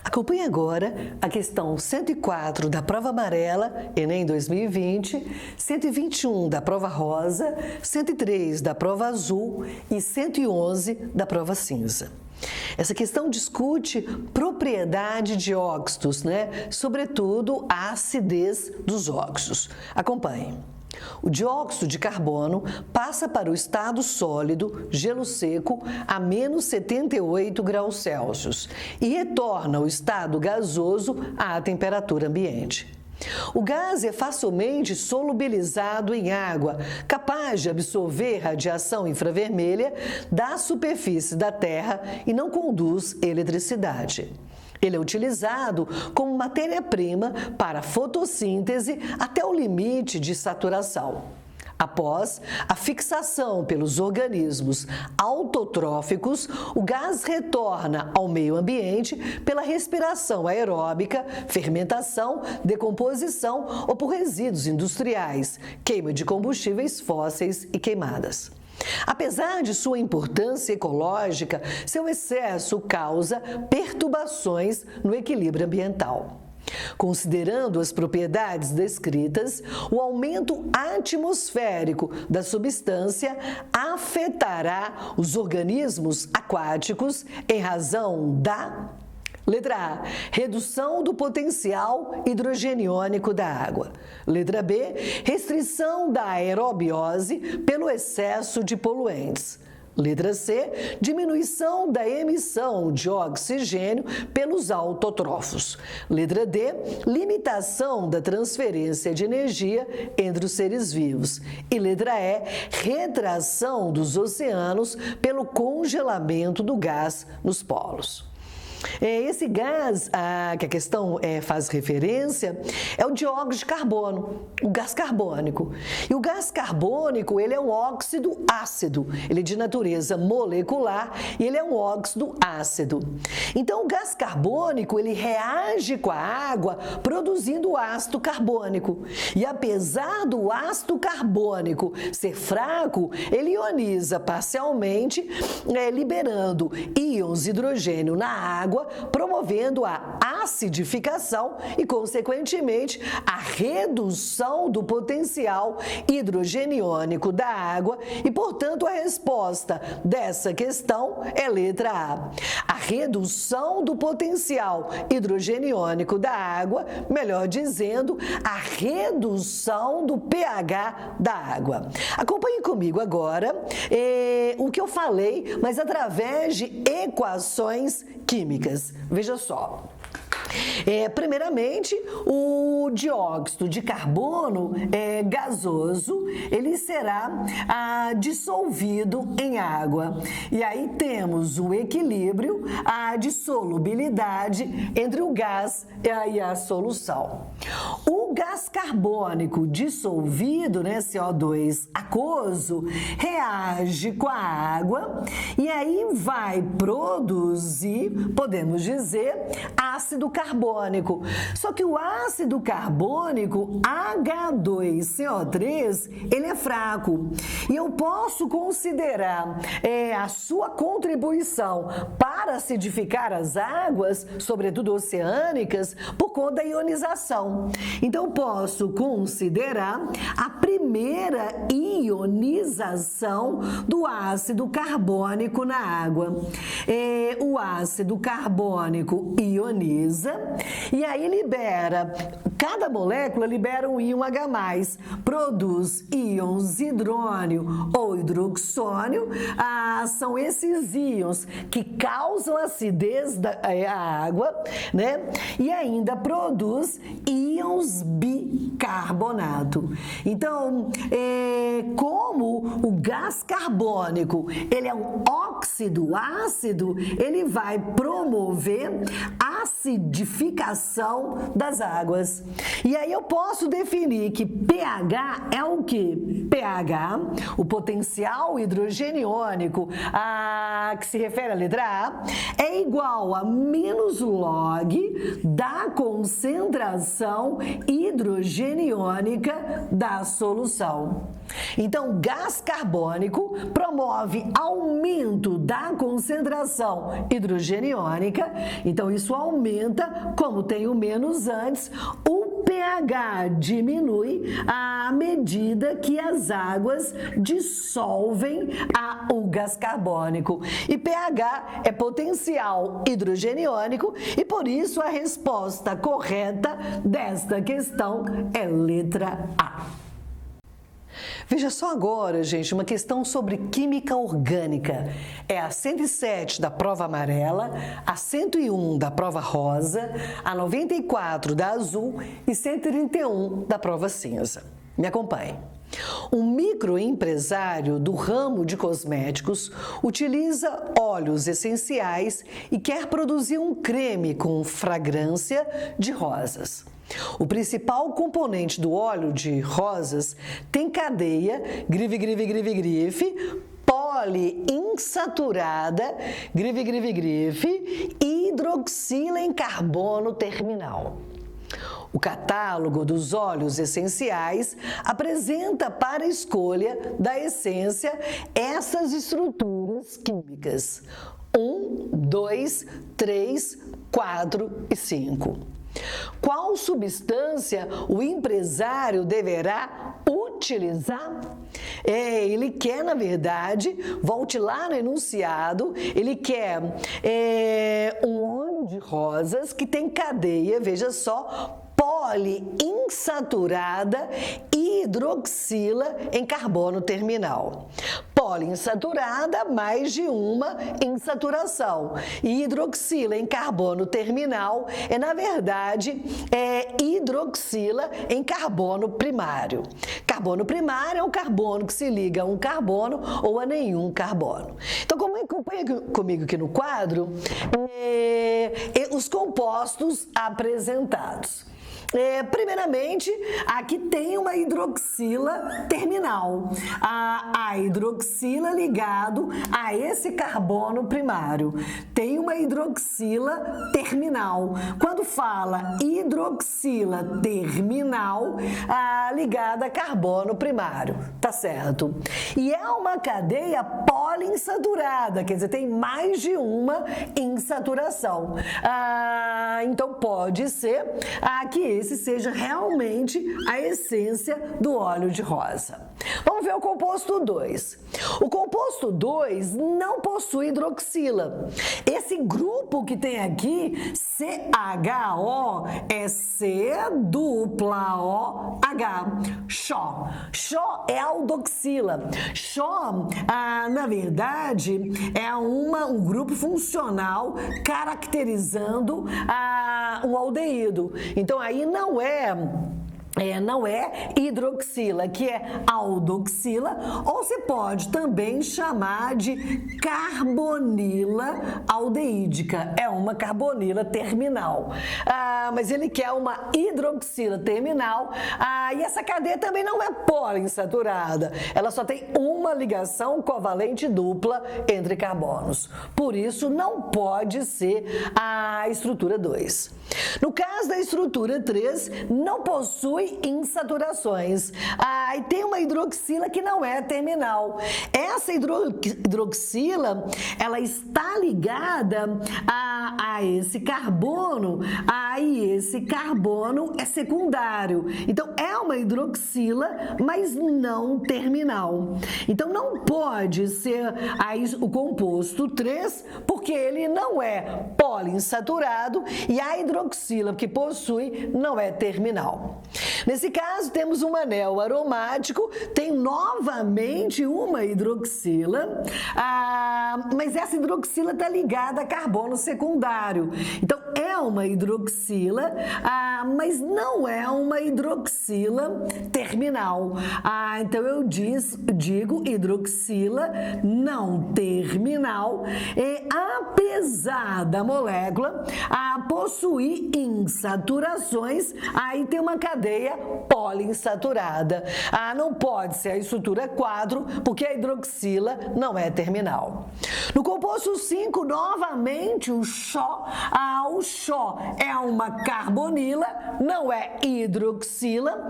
Acompanhe agora a questão 104 da prova amarela, Enem 2020, 121 da prova rosa, 103 da prova azul e 111 da prova cinza. Essa questão discute propriedade de óxidos, Sobretudo a acidez dos óxidos. Acompanhe. O dióxido de carbono passa para o estado sólido, gelo seco, a menos 78 graus Celsius e retorna ao estado gasoso à temperatura ambiente. O gás é facilmente solubilizado em água, capaz de absorver radiação infravermelha da superfície da Terra e não conduz eletricidade. Ele é utilizado como matéria-prima para fotossíntese até o limite de saturação. Após a fixação pelos organismos autotróficos, o gás retorna ao meio ambiente pela respiração aeróbica, fermentação, decomposição ou por resíduos industriais, queima de combustíveis fósseis e queimadas. Apesar de sua importância ecológica, seu excesso causa perturbações no equilíbrio ambiental. Considerando as propriedades descritas, o aumento atmosférico da substância afetará os organismos aquáticos em razão da letra A, redução do potencial hidrogeniônico da água. Letra B, restrição da aerobiose pelo excesso de poluentes. Letra C, diminuição da emissão de oxigênio pelos autotrófos. Letra D, limitação da transferência de energia entre os seres vivos. E letra E, retração dos oceanos pelo congelamento do gás nos polos. Esse gás que a questão faz referência é o dióxido de carbono, o gás carbônico. E o gás carbônico, ele é um óxido ácido, ele é de natureza molecular e ele é um óxido ácido. Então, o gás carbônico, ele reage com a água produzindo ácido carbônico. E apesar do ácido carbônico ser fraco, ele ioniza parcialmente, liberando íons de hidrogênio na água, promovendo a acidificação e, consequentemente, a redução do potencial hidrogeniônico da água e, portanto, a resposta dessa questão é letra A. A redução do potencial hidrogeniônico da água, melhor dizendo, a redução do pH da água. Acompanhe comigo agora o que eu falei, mas através de equações químicas. Veja só. Primeiramente, o dióxido de carbono gasoso, ele será dissolvido em água. E aí temos o equilíbrio de solubilidade entre o gás e a solução. O gás carbônico dissolvido, CO2 aquoso, reage com a água e aí vai produzir, podemos dizer, ácido carbônico. Só que o ácido carbônico H2CO3, ele é fraco. E eu posso considerar a sua contribuição para acidificar as águas, sobretudo oceânicas, por conta da ionização. Então, posso considerar a primeira ionização do ácido carbônico na água. O ácido carbônico ioniza e aí libera, cada molécula libera um íon H+, produz íons hidrônio ou hidroxônio, são esses íons que causam acidez da água, E ainda produz íons bicarbonato. Então, como o gás carbônico, ele é um óxido ácido, ele vai promover acidificação das águas. E aí eu posso definir que pH é o quê? pH, o potencial hidrogeniônico, que se refere à letra A, é igual a menos log da concentração hidrogeniônica da solução. Então, gás carbônico promove aumento da concentração hidrogeniônica. Então, isso aumenta, como tem o menos antes, o pH diminui à medida que as águas dissolvem o gás carbônico. E pH é potencial hidrogeniônico e, por isso, a resposta correta desta questão é letra A. Veja só agora, gente, uma questão sobre química orgânica. É a 107 da prova amarela, a 101 da prova rosa, a 94 da azul e 131 da prova cinza. Me acompanhe. Um microempresário do ramo de cosméticos utiliza óleos essenciais e quer produzir um creme com fragrância de rosas. O principal componente do óleo de rosas tem cadeia grife, poliinsaturada, grife, e hidroxila em carbono terminal. O catálogo dos óleos essenciais apresenta para a escolha da essência essas estruturas químicas: 1, 2, 3, 4 e 5. Qual substância o empresário deverá utilizar? Ele quer, na verdade, volte lá no enunciado, ele quer um óleo de rosas que tem cadeia, veja só, poliinsaturada e hidroxila em carbono terminal. Poliinsaturada, mais de uma insaturação. E hidroxila em carbono terminal na verdade, hidroxila em carbono primário. Carbono primário é um carbono que se liga a um carbono ou a nenhum carbono. Então, acompanha comigo aqui no quadro os compostos apresentados. Primeiramente, aqui tem uma hidroxila terminal, a hidroxila ligado a esse carbono primário. Tem uma hidroxila terminal. Quando fala hidroxila terminal, ligada a carbono primário, tá certo? E é uma cadeia poliinsaturada, quer dizer, tem mais de uma insaturação. Então, pode ser que esse seja realmente a essência do óleo de rosa. Vamos ver o composto 2. O composto 2 não possui hidroxila. Esse grupo que tem aqui, CHO, é C-O-H. Xó. Xó é aldoxila. Xó, na verdade, é um grupo funcional caracterizando um aldeído. Então, aí não é hidroxila, que é aldoxila, ou se pode também chamar de carbonila aldeídica. É uma carbonila terminal. Mas ele quer uma hidroxila terminal. E essa cadeia também não é poliinsaturada. Ela só tem uma ligação covalente dupla entre carbonos. Por isso, não pode ser a estrutura 2. No caso da estrutura 3, não possui insaturações. E tem uma hidroxila que não é terminal. Essa hidroxila, ela está ligada a esse carbono, e esse carbono é secundário. Então, é uma hidroxila, mas não terminal. Então, não pode ser o composto 3, porque ele não é poliinsaturado e a hidroxila que possui não é terminal. Nesse caso, temos um anel aromático, tem novamente uma hidroxila, mas essa hidroxila está ligada a carbono secundário. Então, é uma hidroxila, mas não é uma hidroxila terminal. Então, eu digo hidroxila não terminal, apesar da molécula possuir insaturações, aí tem uma cadeia poliinsaturada. Não pode ser a estrutura 4, porque a hidroxila não é terminal. No composto 5, novamente, o Então, Xó é uma carbonila, não é hidroxila,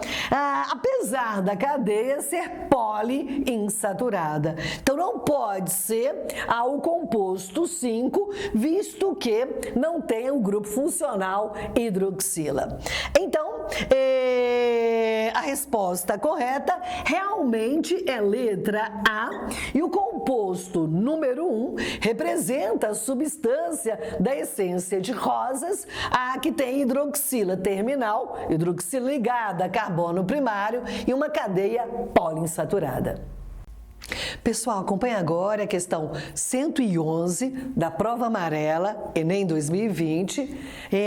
apesar da cadeia ser poliinsaturada. Então, não pode ser o composto 5, visto que não tem o grupo funcional hidroxila. Então, a resposta correta realmente é letra A, e o composto número 1 representa a substância da essência de rosas, que tem hidroxila terminal, hidroxila ligada a carbono primário e uma cadeia poliinsaturada. Pessoal, acompanhe agora a questão 111 da prova amarela, Enem 2020,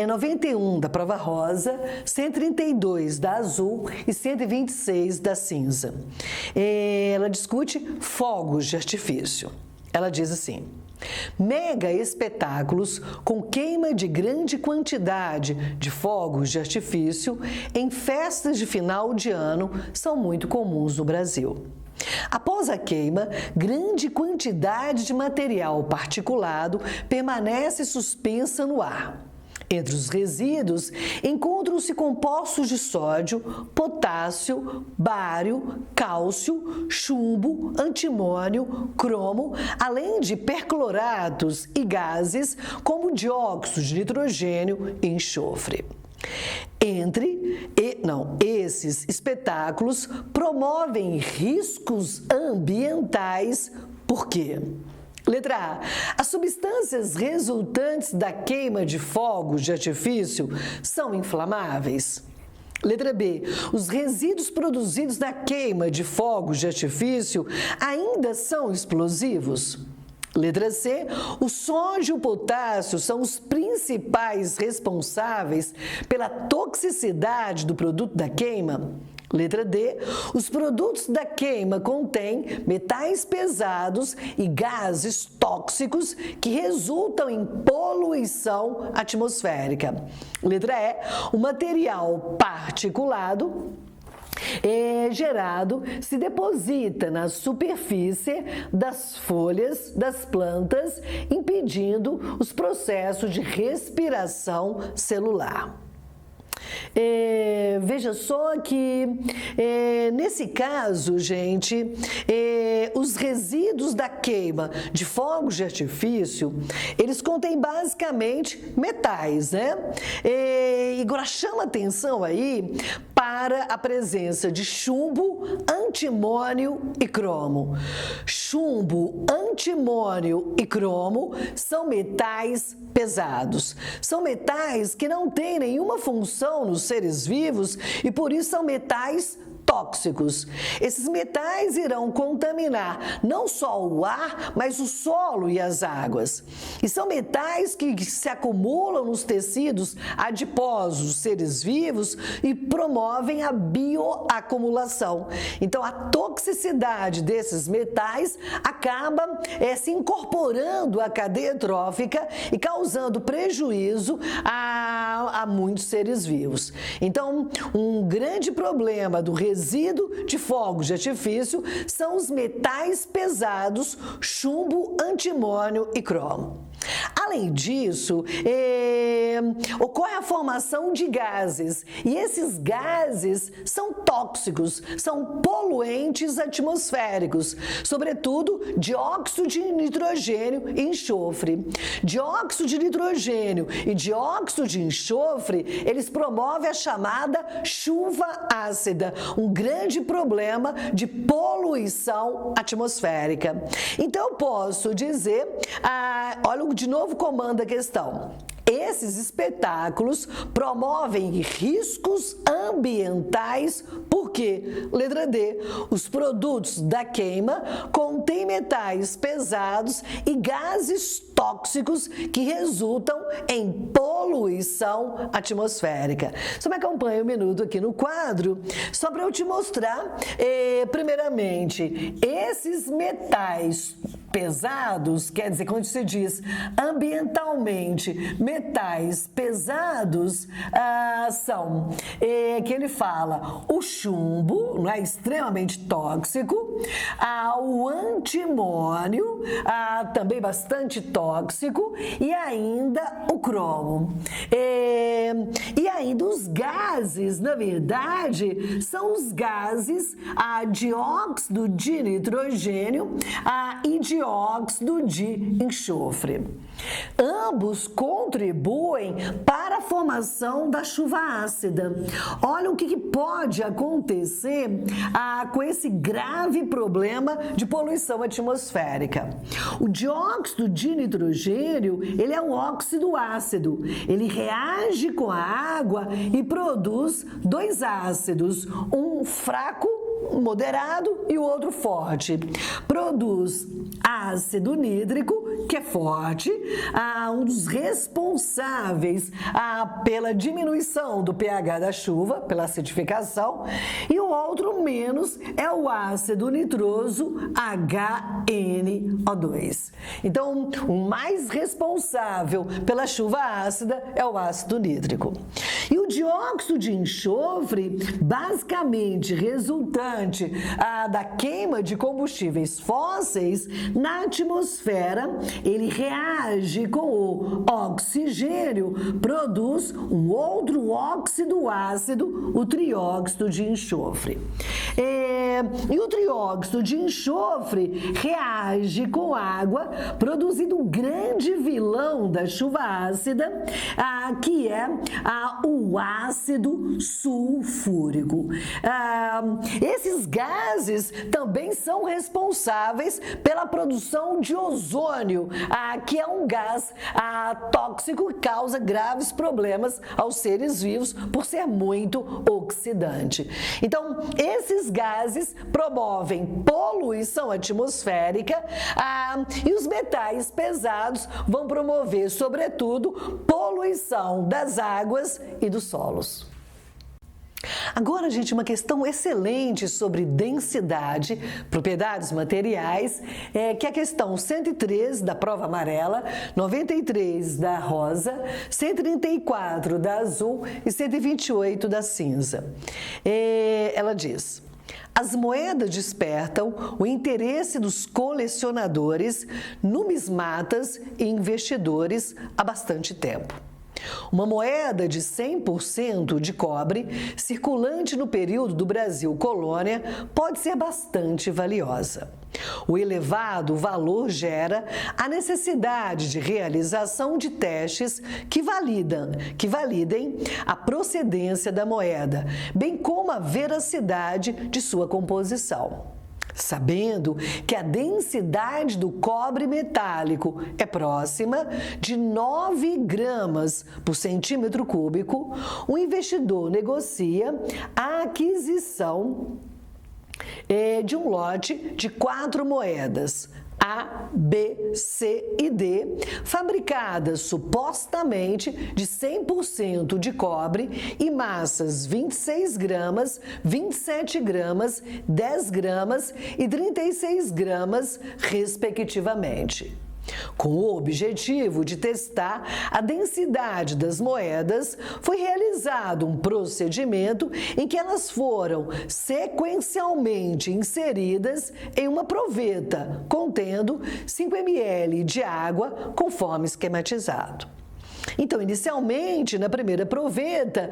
91 da prova rosa, 132 da azul e 126 da cinza. Ela discute fogos de artifício. Ela diz assim: mega espetáculos com queima de grande quantidade de fogos de artifício em festas de final de ano são muito comuns no Brasil. Após a queima, grande quantidade de material particulado permanece suspensa no ar. Entre os resíduos encontram-se compostos de sódio, potássio, bário, cálcio, chumbo, antimônio, cromo, além de percloratos e gases como dióxido de nitrogênio e enxofre. Esses espetáculos promovem riscos ambientais, por quê? Letra A. As substâncias resultantes da queima de fogos de artifício são inflamáveis. Letra B. Os resíduos produzidos na queima de fogos de artifício ainda são explosivos. Letra C. O sódio e o potássio são os principais responsáveis pela toxicidade do produto da queima. Letra D. Os produtos da queima contêm metais pesados e gases tóxicos que resultam em poluição atmosférica. Letra E. O material particulado gerado se deposita na superfície das folhas das plantas, impedindo os processos de respiração celular. Veja só que nesse caso, gente, os resíduos da queima de fogos de artifício, eles contêm basicamente metais, né? E agora chama atenção aí para a presença de chumbo, antimônio e cromo. Chumbo, antimônio e cromo são metais pesados. São metais que não têm nenhuma função nos seres vivos e por isso são metais tóxicos. Esses metais irão contaminar não só o ar, mas o solo e as águas. E são metais que se acumulam nos tecidos adiposos dos seres vivos e promovem a bioacumulação. Então, a toxicidade desses metais acaba se incorporando à cadeia trófica e causando prejuízo a muitos seres vivos. Então, um grande problema do resíduo de fogos de artifício são os metais pesados, chumbo, antimônio e cromo. Além disso, ocorre a formação de gases e esses gases são tóxicos, são poluentes atmosféricos, sobretudo dióxido de nitrogênio e enxofre. Dióxido de nitrogênio e dióxido de enxofre, eles promovem a chamada chuva ácida, um grande problema de poluição atmosférica. Então, eu posso dizer, olha de novo comando a questão. Esses espetáculos promovem riscos ambientais porque, letra D, os produtos da queima contêm metais pesados e gases tóxicos que resultam em poluição atmosférica. Você me acompanha um minuto aqui no quadro, só para eu te mostrar, primeiramente, esses metais pesados, quer dizer, quando se diz ambientalmente metais pesados, são, que ele fala, o chumbo, não é, extremamente tóxico, o antimônio, também bastante tóxico, e ainda o cromo. E ainda os gases, na verdade, são os gases dióxido de nitrogênio e dióxido de enxofre. Ambos contribuem para a formação da chuva ácida. Olha o que pode acontecer com esse grave problema de poluição atmosférica. O dióxido de nitrogênio, ele é um óxido ácido. Ele reage com a água e produz dois ácidos, um fraco, moderado e o outro forte. Produz ácido nítrico, que é forte, um dos responsáveis pela diminuição do pH da chuva, pela acidificação, e o outro menos é o ácido nitroso HNO2. Então, o mais responsável pela chuva ácida é o ácido nítrico. E o dióxido de enxofre, basicamente resultante da queima de combustíveis fósseis, na atmosfera, ele reage com o oxigênio, produz um outro óxido ácido, o trióxido de enxofre. E o trióxido de enxofre reage com água, produzindo um grande vilão da chuva ácida, que é o ácido sulfúrico. Esses gases também são responsáveis pela produção de ozônio, que é um gás tóxico que causa graves problemas aos seres vivos por ser muito oxidante. Então, esses gases promovem poluição atmosférica e os metais pesados vão promover, sobretudo, poluição das águas e dos solos. Agora, gente, uma questão excelente sobre densidade, propriedades materiais, que é a questão 103 da prova amarela, 93 da rosa, 134 da azul e 128 da cinza. Ela diz: as moedas despertam o interesse dos colecionadores, numismatas e investidores há bastante tempo. Uma moeda de 100% de cobre, circulante no período do Brasil colônia, pode ser bastante valiosa. O elevado valor gera a necessidade de realização de testes que validem a procedência da moeda, bem como a veracidade de sua composição. Sabendo que a densidade do cobre metálico é próxima de 9 gramas por centímetro cúbico, o investidor negocia a aquisição de um lote de 4 moedas, A, B, C e D, fabricadas supostamente de 100% de cobre e massas 26 gramas, 27 gramas, 10 gramas e 36 gramas, respectivamente. Com o objetivo de testar a densidade das moedas, foi realizado um procedimento em que elas foram sequencialmente inseridas em uma proveta contendo 5 ml de água, conforme esquematizado. Então, inicialmente, na primeira proveta,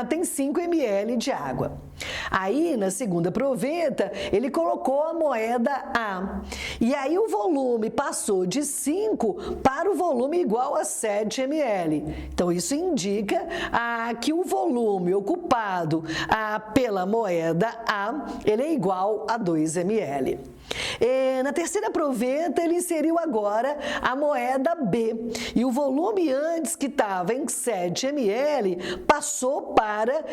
tem 5 ml de água. Aí, na segunda proveta, ele colocou a moeda A. E aí o volume passou de 5 para o volume igual a 7 ml. Então, isso indica que o volume ocupado pela moeda A, ele é igual a 2 ml. Na terceira proveta, ele inseriu agora a moeda B. E o volume antes, que estava em 7 ml, passou para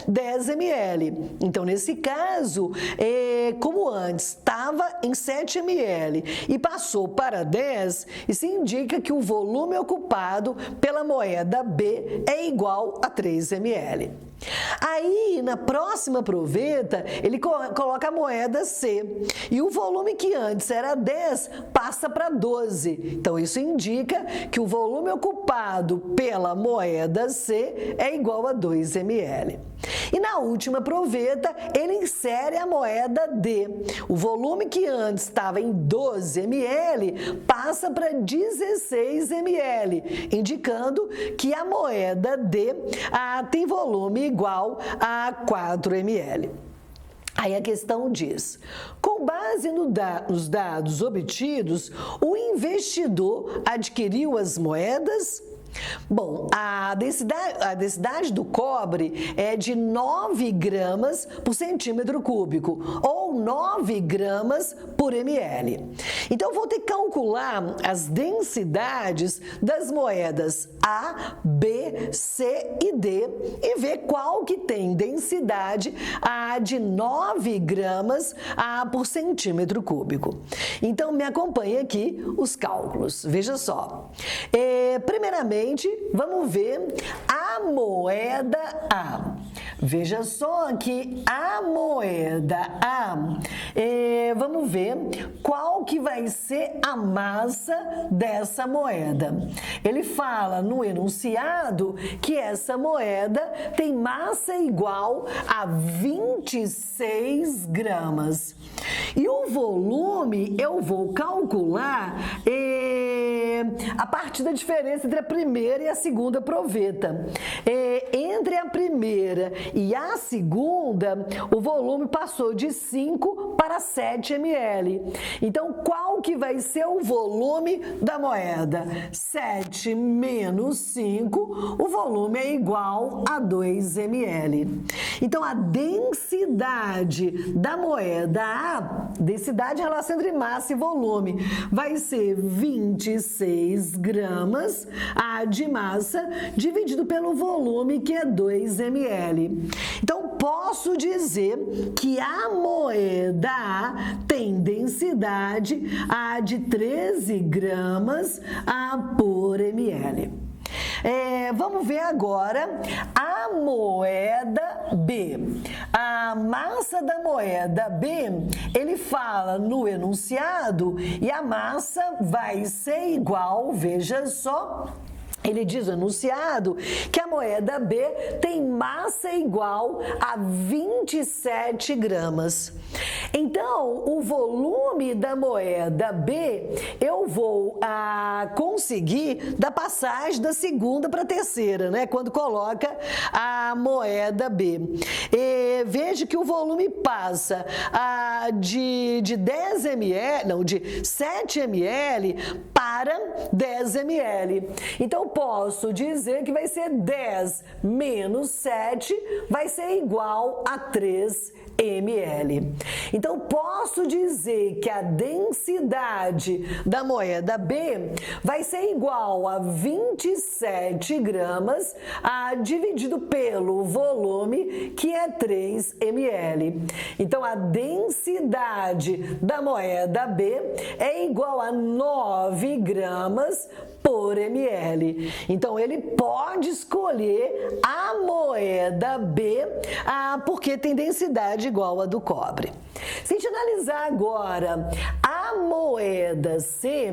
10 ml. Então, nesse caso, como antes estava em 7 ml e passou para 10, isso indica que o volume ocupado pela moeda B é igual a 3 ml. Aí, na próxima proveta, ele coloca a moeda C. E o volume que antes era 10 passa para 12. Então, isso indica que o volume ocupado pela moeda C é igual a 2 ml. E na última proveta, ele insere a moeda D. O volume que antes estava em 12 ml passa para 16 ml, indicando que a moeda D tem volume igual a 4 ml. Aí a questão diz, com base nos dados obtidos, o investidor adquiriu as moedas? Bom, a densidade do cobre é de 9 gramas por centímetro cúbico, ou 9 gramas por ml. Então, vou ter que calcular as densidades das moedas A, B, C e D e ver qual que tem densidade de 9 gramas por centímetro cúbico. Então, me acompanhe aqui os cálculos. Veja só. Primeiramente, vamos ver a moeda A. Veja só que a moeda A, vamos ver qual que vai ser a massa dessa moeda. Ele fala no enunciado que essa moeda tem massa igual a 26 gramas. E o volume eu vou calcular a partir da diferença entre a primeira e a segunda proveta. Entre a primeira e a segunda, o volume passou de 5 para 7 ml. Então, qual que vai ser o volume da moeda? 7 menos 5, o volume é igual a 2 ml. Então, a densidade da moeda A, densidade em relação entre massa e volume, vai ser 26 gramas de massa dividido pelo volume, que é 2 ml. Então, posso dizer que a moeda A tem densidade de 13 gramas por ml. Vamos ver agora a moeda B. A massa da moeda B, ele fala no enunciado e a massa vai ser igual, veja só, ele diz no enunciado que a moeda B tem massa igual a 27 gramas. Então, o volume da moeda B, eu vou conseguir da passagem da segunda para a terceira, né? Quando coloca a moeda B. Veja que o volume passa de 10 ml, não, de 7 ml para 10 ml. Então, posso dizer que vai ser 10 menos 7 vai ser igual a 3 ml. Então, posso dizer que a densidade da moeda B vai ser igual a 27 gramas dividido pelo volume, que é 3 ml. Então, a densidade da moeda B é igual a 9 gramas por ml. Então, ele pode escolher a moeda B porque tem densidade igual a do cobre. Se a gente analisar agora a moeda C,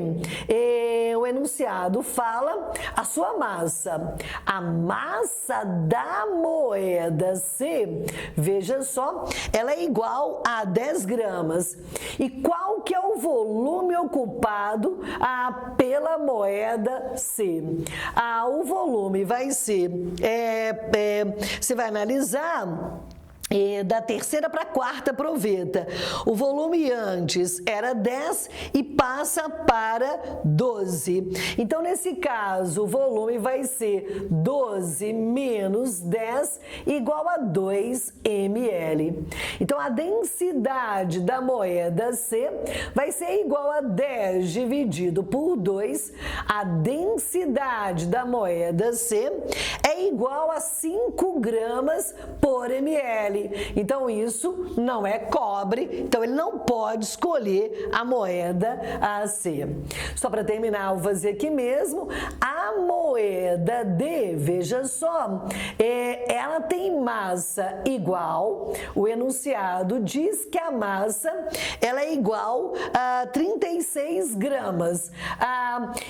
o enunciado fala a sua massa. A massa da moeda C, veja só, ela é igual a 10 gramas. E qual que é o volume ocupado pela moeda C? O volume vai ser, você vai analisar da terceira para a quarta proveta. O volume antes era 10 e passa para 12. Então, nesse caso, o volume vai ser 12 menos 10 igual a 2 ml. Então, a densidade da moeda C vai ser igual a 10 dividido por 2. A densidade da moeda C é igual a 5 gramas por ml. Então, isso não é cobre, então ele não pode escolher a moeda C. Só para terminar, vou fazer aqui mesmo, a a moeda D, veja só, ela tem massa igual, o enunciado diz que a massa ela é igual a 36 gramas.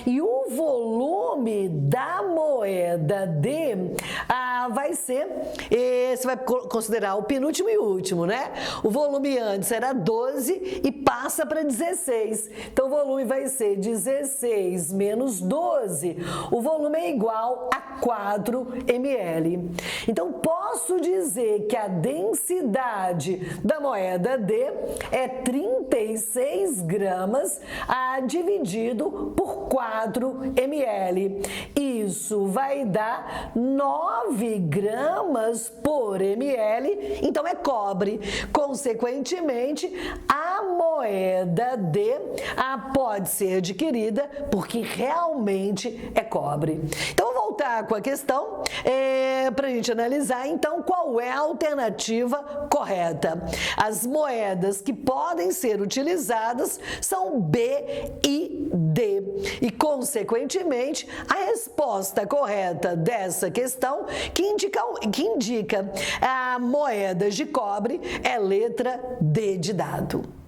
E o volume da moeda D vai ser, você vai considerar o penúltimo e último, né? O volume antes era 12 e passa para 16. Então, o volume vai ser 16 menos 12. O volume é igual a 4 ml. Então, posso dizer que a densidade da moeda D é 36 gramas dividido por 4 ml. Isso vai dar 9 gramas por ml, então é cobre. Consequentemente, a moeda D pode ser adquirida porque realmente é cobre. Então, vou voltar com a questão para a gente analisar, então, qual é a alternativa correta. As moedas que podem ser utilizadas são B e D. E, consequentemente, a resposta correta dessa questão, que indica a moedas de cobre, é letra D de dado.